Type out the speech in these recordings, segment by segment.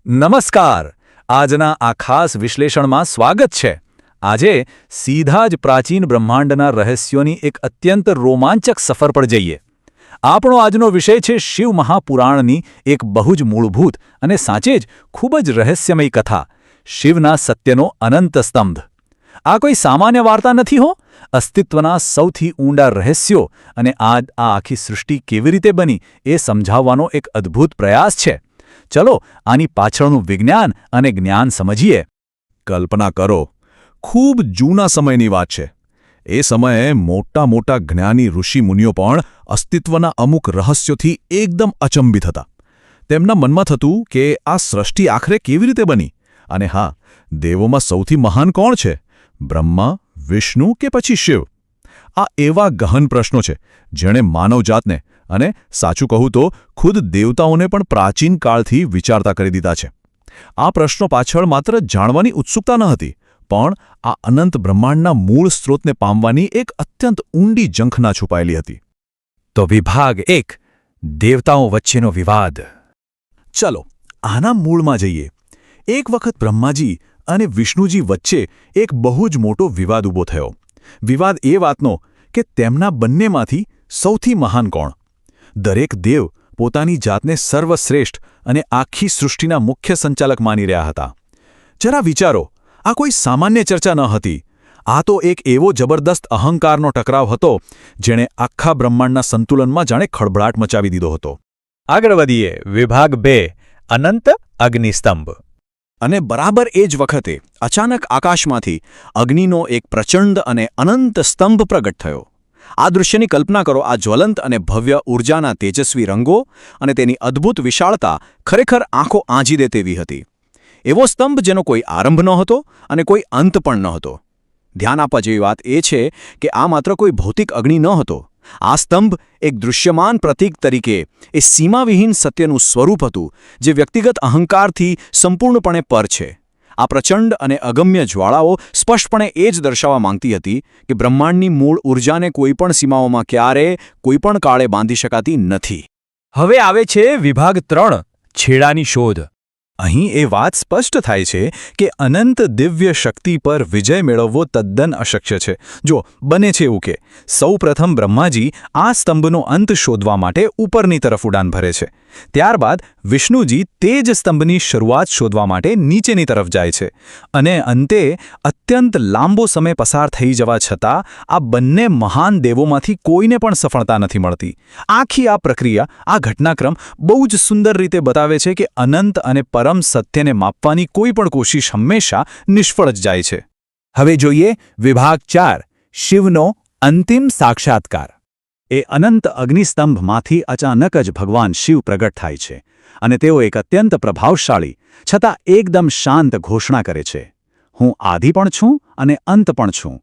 નમસ્કાર. આજના આ ખાસ વિશ્લેષણમાં સ્વાગત છે. આજે સીધા જ પ્રાચીન બ્રહ્માંડના રહસ્યોની એક અત્યંત રોમાંચક સફર પર જઈએ. આપણો આજનો વિષય છે શિવ મહાપુરાણની એક બહુ જ મૂળભૂત અને સાચે જ ખૂબ જ રહસ્યમય કથા, શિવના સત્યનો અનંત સ્તંભ. આ કોઈ સામાન્ય વાર્તા નથી હો. અસ્તિત્વના સૌથી ઊંડા રહસ્યો અને આ આખી સૃષ્ટિ કેવી રીતે બની એ સમજાવવાનો એક અદ્ભુત પ્રયાસ છે. ચલો આની પાછળનું વિજ્ઞાન અને જ્ઞાન સમજીએ. કલ્પના કરો, ખૂબ જૂના સમયની વાત છે. એ સમયે મોટા મોટા જ્ઞાની ઋષિમુનિઓ પણ અસ્તિત્વના અમુક રહસ્યોથી એકદમ અચંબિત હતા. તેમના મનમાં થતું કે આ સૃષ્ટિ આખરે કેવી રીતે બની, અને હા, દેવોમાં સૌથી મહાન કોણ છે, બ્રહ્મા, વિષ્ણુ કે પછી શિવ? આ એવા ગહન પ્રશ્નો છે જેણે માનવજાતને, અને સાચું કહું તો ખુદ દેવતાઓને પણ પ્રાચીન કાળથી વિચારતા કરી દીધા છે. આ પ્રશ્નો પાછળ માત્ર જાણવાની ઉત્સુકતા ન હતી, પણ આ અનંત બ્રહ્માંડના મૂળ સ્ત્રોતને પામવાની એક અત્યંત ઊંડી ઝંખના છુપાયેલી હતી. તો વિભાગ 1, દેવતાઓ વચ્ચેનો વિવાદ. ચલો આના મૂળમાં જઈએ. એક વખત બ્રહ્માજી અને વિષ્ણુજી વચ્ચે એક બહુ જ મોટો વિવાદ ઊભો થયો. વિવાદ એ વાતનો કે તેમના બંનેમાંથી સૌથી મહાન કોણ? દરેક દેવ પોતાની જાતને સર્વશ્રેષ્ઠ અને આખી સૃષ્ટિના મુખ્ય સંચાલક માની રહ્યા હતા. જરા વિચારો, આ કોઈ સામાન્ય ચર્ચા ન હતી. આ તો એક એવો જબરદસ્ત અહંકારનો ટકરાવ હતો જેણે આખા બ્રહ્માંડના સંતુલનમાં જાણે ખળભળાટ મચાવી દીધો હતો. આગળ વધીએ. વિભાગ 2, અનંત અગ્નિસ્તંભ. અને બરાબર એ જ વખતે અચાનક આકાશમાંથી અગ્નિનો એક પ્રચંડ અને અનંત સ્તંભ પ્રગટ થયો. આ દૃશ્યની કલ્પના કરો. આ જ્વલંત અને ભવ્ય ઊર્જાના તેજસ્વી રંગો અને તેની અદ્ભુત વિશાળતા ખરેખર આંખો આંજી દે તેવી હતી. એવો સ્તંભ જેનો કોઈ આરંભ નહોતો અને કોઈ અંત પણ નહોતો. ધ્યાન આપવા જેવી વાત એ છે કે આ માત્ર કોઈ ભૌતિક અગ્નિ નહોતો. આ સ્તંભ એક દૃશ્યમાન પ્રતીક તરીકે એ સીમાવિહીન સત્યનું સ્વરૂપ હતું જે વ્યક્તિગત અહંકારથી સંપૂર્ણપણે પર છે. આ પ્રચંડ અને અગમ્ય જ્વાળાઓ સ્પષ્ટપણે એ જ દર્શાવવા માંગતી હતી કે બ્રહ્માંડની મૂળ ઊર્જાને કોઈપણ સીમાઓમાં ક્યારેય કોઈપણ કાળે બાંધી શકાતી નથી. હવે આવે છે વિભાગ 3, છેડાની શોધ. અહીં એ વાત સ્પષ્ટ થાય છે કે અનંત દિવ્ય શક્તિ પર વિજય મેળવવો તદ્દન અશક્ય છે. જો બને છે એવું કે સૌપ્રથમ બ્રહ્માજી આ સ્તંભનો અંત શોધવા માટે ઉપરની તરફ ઉડાન ભરે છે. ત્યારબાદ વિષ્ણુજી તે જ સ્તંભની શરૂઆત શોધવા માટે નીચેની તરફ જાય છે. અને અંતે અત્યંત લાંબો સમય પસાર થઈ જવા છતાં આ બંને મહાન દેવોમાંથી કોઈને પણ સફળતા નથી મળતી. આખી આ પ્રક્રિયા, આ ઘટનાક્રમ બહુ જ સુંદર રીતે બતાવે છે કે અનંત અને પરમ સત્યને માપવાની કોઈ પણ કોશિશ હંમેશા નિષ્ફળ જ જાય છે. હવે જોઈએ વિભાગ 4, શિવનો અંતિમ સાક્ષાત્કાર. એ અનંત અગ્નિસ્તંભમાંથી અચાનક જ ભગવાન શિવ પ્રગટ થાય છે અને તેઓ એક અત્યંત પ્રભાવશાળી છતાં એકદમ શાંત ઘોષણા કરે છે. હું આદિ પણ છું અને અંત પણ છું.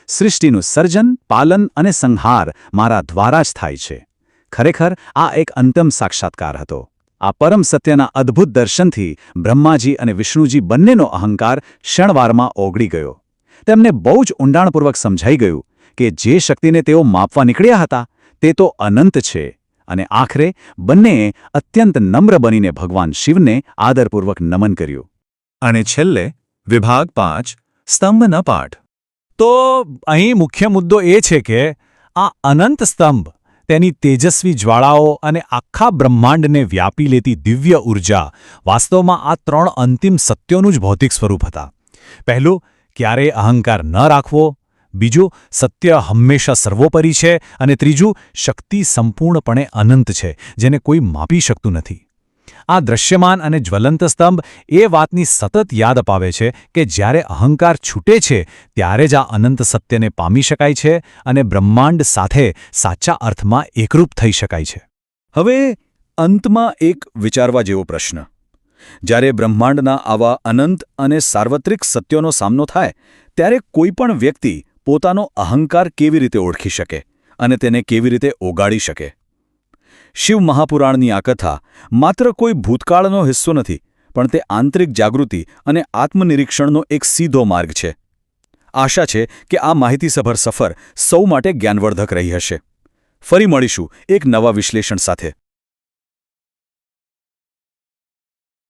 સૃષ્ટિનું સર્જન, પાલન અને સંહાર મારા દ્વારા જ થાય છે. ખરેખર આ એક અંતિમ સાક્ષાત્કાર હતો. આ પરમ સત્યના અદ્ભુત દર્શનથી બ્રહ્માજી અને વિષ્ણુજી બંનેનો અહંકાર ક્ષણવારમાં ઓગળી ગયો. તેમને બહુ જ ઊંડાણપૂર્વક સમજાઈ ગયું કે જે શક્તિને તેઓ માપવા નીકળ્યા હતા તે તો અનંત છે. અને આખરે બંનેએ અત્યંત નમ્ર બનીને ભગવાન શિવને આદરપૂર્વક નમન કર્યું. અને છેલ્લે વિભાગ 5, સ્તંભના પાઠ. તો અહીં મુખ્ય મુદ્દો એ છે કે આ અનંત સ્તંભ, તેની તેજસ્વી જ્વાળાઓ અને આખા બ્રહ્માંડને વ્યાપી લેતી દિવ્ય ઊર્જા વાસ્તવમાં આ 3 અંતિમ સત્યોનું જ ભૌતિક સ્વરૂપ હતા. પહેલું, ક્યારેય અહંકાર ન રાખવો. બીજું, સત્ય હંમેશા સર્વોપરી છે. અને ત્રીજું, શક્તિ સંપૂર્ણપણે અનંત છે, જેને કોઈ માપી શકતું નથી. આ દ્રશ્યમાન અને જ્વલંત સ્તંભ એ વાતની સતત યાદ અપાવે છે કે જ્યારે અહંકાર છૂટે છે ત્યારે જ આ અનંત સત્યને પામી શકાય છે અને બ્રહ્માંડ સાથે સાચા અર્થમાં એકરૂપ થઈ શકાય છે. હવે અંતમાં એક વિચારવા જેવો પ્રશ્ન. જ્યારે બ્રહ્માંડના આવા અનંત અને સાર્વત્રિક સત્યોનો સામનો થાય ત્યારે કોઈ પણ વ્યક્તિ પોતાનો અહંકાર કેવી રીતે ઓળખી શકે અને તેને કેવી રીતે ઓગાળી શકે? શિવ મહાપુરાણની આ કથા માત્ર કોઈ ભૂતકાળનો હિસ્સો નથી, પણ તે આંતરિક જાગૃતિ અને આત્મનિરીક્ષણનો એક સીધો માર્ગ છે. આશા છે કે આ માહિતીસભર સફર સૌ માટે જ્ઞાનવર્ધક રહી હશે. ફરી મળીશું એક નવા વિશ્લેષણ સાથે.